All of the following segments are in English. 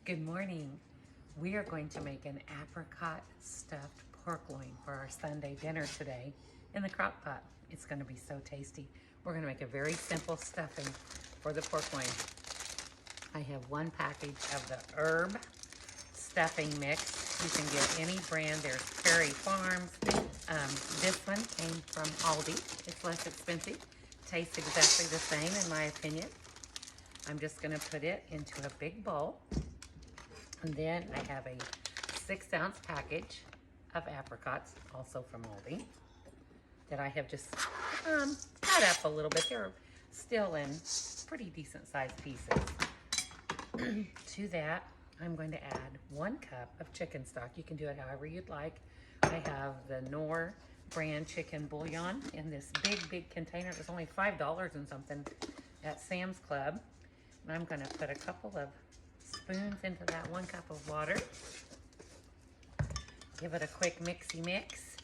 Good morning. We are going to make an apricot stuffed pork loin for our Sunday dinner today in the crock pot. It's going to be so tasty. We're going to make a very simple stuffing for the pork loin. I have one package of the herb stuffing mix. You can get any brand. There's Prairie Farms. This one came from Aldi. It's less expensive. Tastes exactly the same in my opinion. I'm just going to put it into a big bowl. And then I have a 6-ounce package of apricots, also from Aldi, that I have just cut up a little bit. They're still in pretty decent sized pieces. To that, I'm going to add 1 cup of chicken stock. You can do it however you'd like. I have the Knorr brand chicken bouillon in this big container. It was only $5 and something at Sam's Club. And I'm going to put a couple of spoons into that 1 cup of water. Give it a quick mixy mix.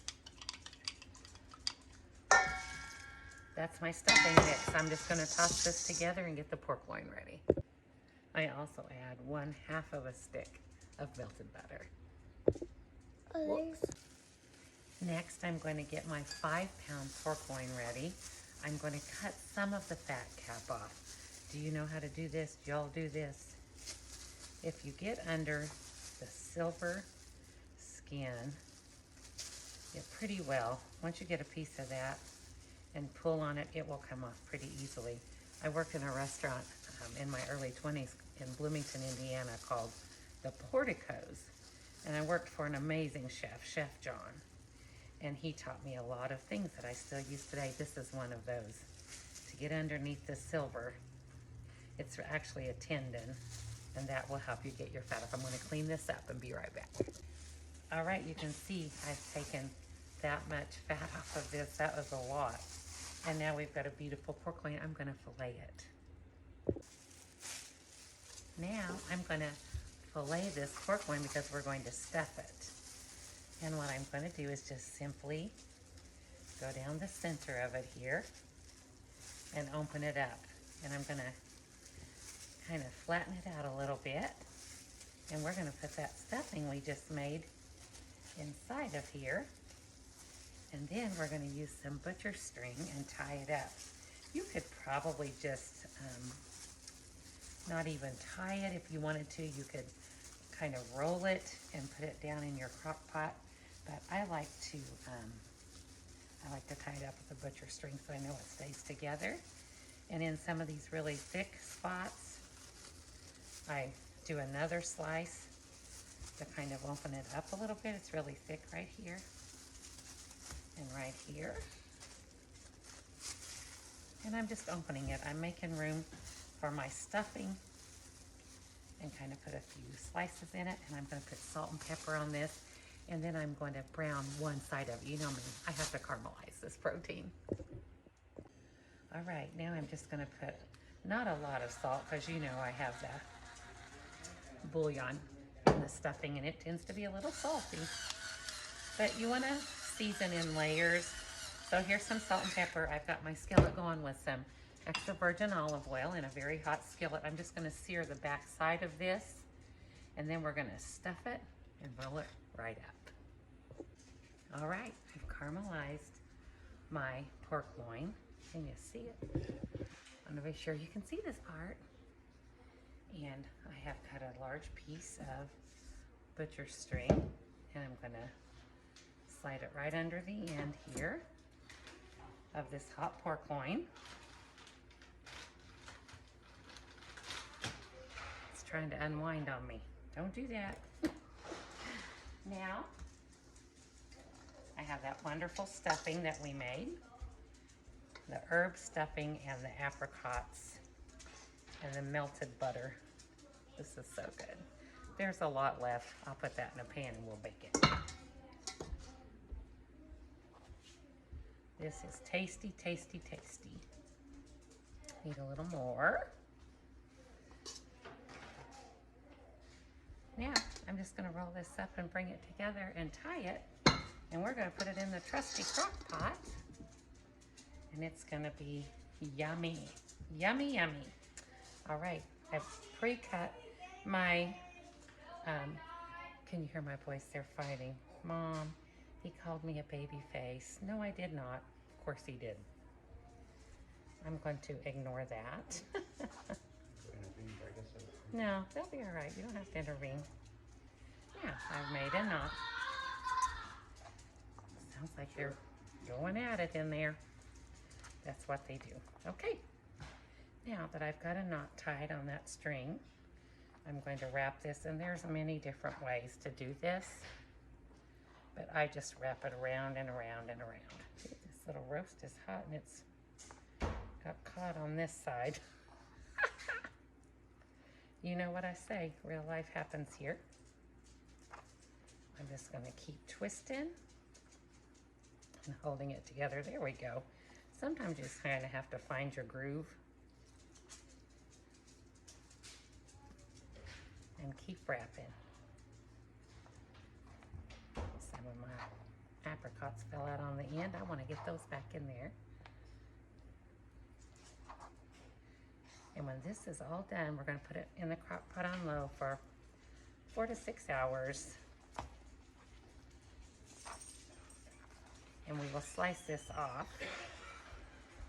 That's my stuffing mix. I'm just going to toss this together and get the pork loin ready. I also add 1/2 of a stick of melted butter. Whoops. Next, I'm going to get my 5-pound pork loin ready. I'm going to cut some of the fat cap off. Do you know how to do this? Do y'all do this? If you get under the silver skin, pretty well, once you get a piece of that and pull on it, it will come off pretty easily. I worked in a restaurant in my early 20s in Bloomington, Indiana called the Porticos. And I worked for an amazing chef, Chef John. And he taught me a lot of things that I still use today. This is one of those. To get underneath the silver, it's actually a tendon, and that will help you get your fat off. I'm going to clean this up and be right back. All right, you can see I've taken that much fat off of this. That was a lot. And now we've got a beautiful pork loin. I'm going to fillet it. Now I'm going to fillet this pork loin because we're going to stuff it. And what I'm going to do is just simply go down the center of it here and open it up. And I'm going to kind of flatten it out a little bit, and we're going to put that stuffing we just made inside of here, and then we're going to use some butcher string and tie it up. You could probably just not even tie it if you wanted to. You could kind of roll it and put it down in your crock pot, but I like to tie it up with a butcher string so I know it stays together. And in some of these really thick spots, I do another slice to kind of open it up a little bit. It's really thick right here and right here. And I'm just opening it. I'm making room for my stuffing and kind of put a few slices in it. And I'm going to put salt and pepper on this. And then I'm going to brown one side of it. You know me, I have to caramelize this protein. All right, now I'm just going to put not a lot of salt because you know I have the bouillon and the stuffing, and it tends to be a little salty. But you want to season in layers. So here's some salt and pepper. I've got my skillet going with some extra virgin olive oil in a very hot skillet. I'm just going to sear the back side of this, and then we're going to stuff it and roll it right up. All right, I've caramelized my pork loin. Can you see it? I'm going to be sure you can see this part. And I have cut a large piece of butcher string, and I'm going to slide it right under the end here of this hot pork loin. It's trying to unwind on me. Don't do that. Now, I have that wonderful stuffing that we made, the herb stuffing and the apricots and the melted butter. This is so good. There's a lot left. I'll put that in a pan and we'll bake it. This is tasty, tasty, tasty. Need a little more. Now, I'm just gonna roll this up and bring it together and tie it. And we're gonna put it in the trusty crock pot. And it's gonna be yummy, yummy, yummy. All right, I've pre-cut my Can you hear my voice? They're fighting. Mom, he called me a baby face. No, I did not. Of course he did. I'm going to ignore that. No, they'll be all right. You don't have to intervene. Yeah, I've made a knot. Sounds like they're going at it in there. That's what they do. Okay. Now that I've got a knot tied on that string, I'm going to wrap this, and there's many different ways to do this, but I just wrap it around and around and around. This little roast is hot, and it's got caught on this side. You know what I say, real life happens here. I'm just going to keep twisting and holding it together. There we go. Sometimes you just kind of have to find your groove and keep wrapping. Some of my apricots fell out on the end. I want to get those back in there. And when this is all done, we're going to put it in the crock pot on low for 4 to 6 hours. And we will slice this off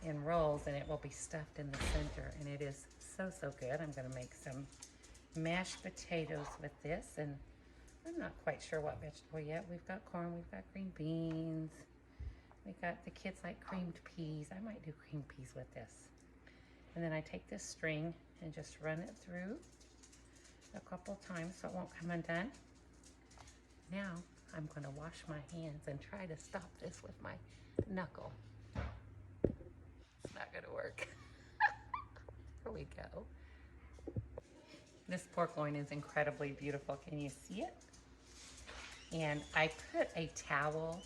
in rolls, and it will be stuffed in the center. And it is so, so good. I'm going to make some mashed potatoes with this, and I'm not quite sure what vegetable yet. We've got corn, we've got green beans, we got, the kids like creamed peas. I might do creamed peas with this. And then I take this string and just run it through a couple times so it won't come undone. Now I'm going to wash my hands and try to stop this with my knuckle. It's not going to work. Here we go. This pork loin is incredibly beautiful. Can you see it? And I put a towel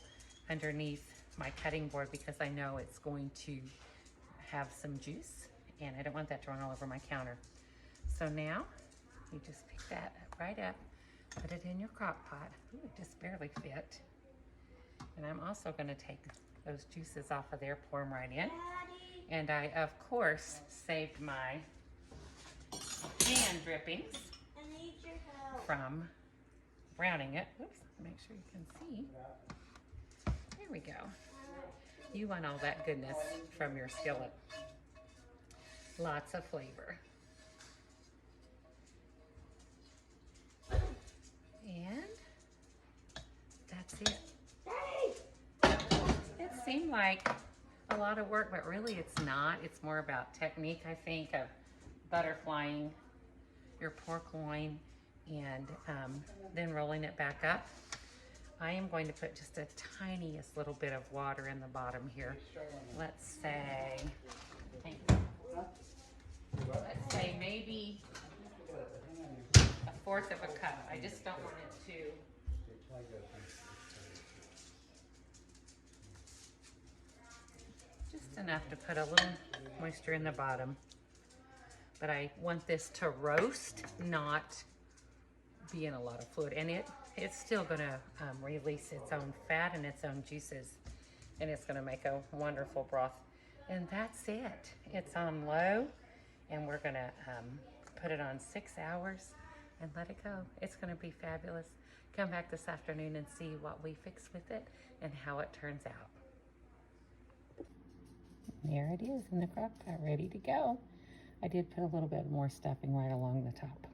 underneath my cutting board because I know it's going to have some juice, and I don't want that to run all over my counter. So now you just pick that right up, put it in your crock pot. Ooh, it just barely fit. And I'm also going to take those juices off of there, pour them right in. And I, of course, saved my hand drippings from browning it. Oops, make sure you can see. There we go. You want all that goodness from your skillet. Lots of flavor. And that's it. It seemed like a lot of work, but really it's not. It's more about technique, I think, of butterflying your pork loin and then rolling it back up. I am going to put just a tiniest little bit of water in the bottom here. Let's say maybe 1/4 of a cup. I just don't want it to. Just enough to put a little moisture in the bottom. But I want this to roast, not be in a lot of fluid. And it's still gonna release its own fat and its own juices. And it's gonna make a wonderful broth. And that's it. It's on low, and we're gonna put it on 6 hours and let it go. It's gonna be fabulous. Come back this afternoon and see what we fix with it and how it turns out. There it is in the crock pot, ready to go. I did put a little bit more stuffing right along the top.